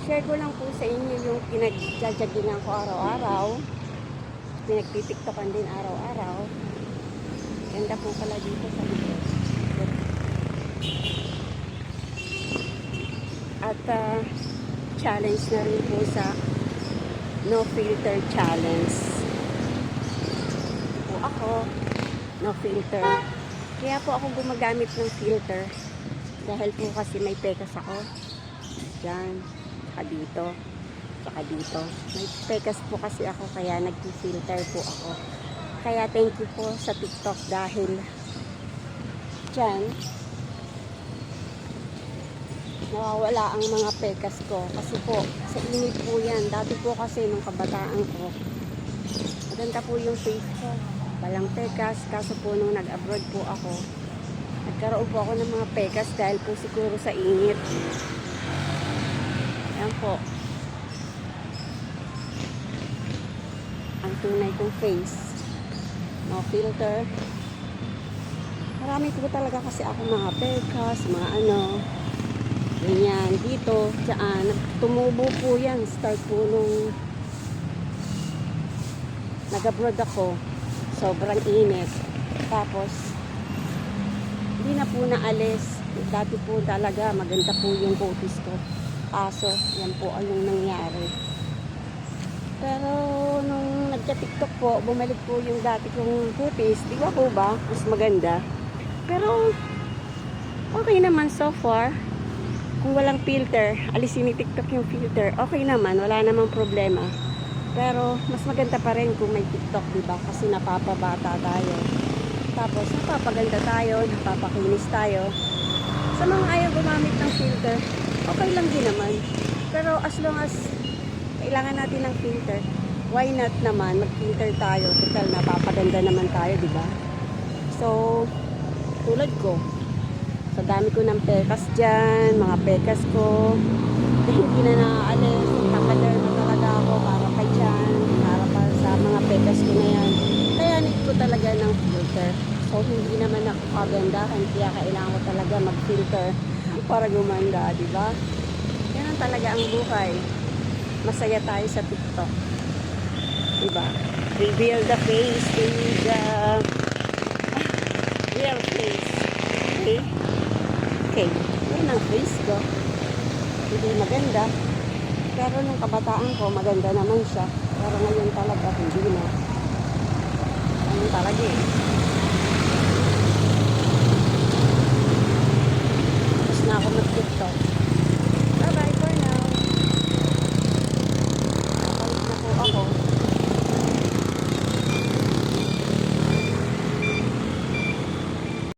share ko lang po sa inyo yung pinagjajagingan ko araw-araw. Pinagtitiktokan din araw-araw. Ganda po pala dito sa likod. At challenge na rin po sa no filter challenge. Po ako, no filter. Kaya po ako gumagamit ng filter. Dahil po kasi may pekas ako. Diyan, saka dito, saka dito. May pekas po kasi ako kaya nag-filter po ako. Kaya thank you po sa TikTok dahil diyan, nawawala ang mga pekas ko. Kasi po, sa init po yan. Dati po kasi nung kabataan ko, maganda po yung face ko. Walang pekas. Kaso po nung nag-abroad po ako, nagkaroon po ako ng mga pekas dahil po siguro sa init. Ayan po. Ang tunay kong face. No filter. Marami po talaga kasi ako mga pekas, mga ano. Ganyan, dito, dyan, tumubo po yan, start po nung nag-abroad ako, sobrang init, tapos, hindi na po naalis, dati po talaga, maganda po yung kutis ko, kaso, yan po ang yung nangyari. Pero, nung nagka-TikTok po, bumalik po yung dati kong kutis, di ba po ba, mas maganda, pero, okay naman so far. Kung walang filter, alisin ni TikTok yung filter, okay naman, wala namang problema. Pero, mas maganda pa rin kung may TikTok, diba? Kasi napapabata tayo. Tapos, napapaganda tayo, napapakinis tayo. Sa mga ayaw gumamit ng filter, okay lang din naman. Pero, as long as kailangan natin ng filter, why not naman, mag-filter tayo. Total, napapaganda naman tayo, diba? So, tulad ko, so, dami ko ng pekas dyan, mga pekas ko. Hindi na naaalis. Nakader na talaga ako para kay dyan. Para pa sa mga pekas ko na yan. Kaya need ko talaga ng filter. So, hindi naman ako kagandahan. Kaya kailangan ko talaga mag-filter para gumanda, diba? Yan ang talaga ang buhay. Masaya tayo sa TikTok. Diba? Reveal the face in the real face. Okay? Okay, yun ang face ko. Hindi maganda. Pero nung kabataan ko, maganda naman siya. Pero ngayon talaga, hindi na. Ngayon talaga eh.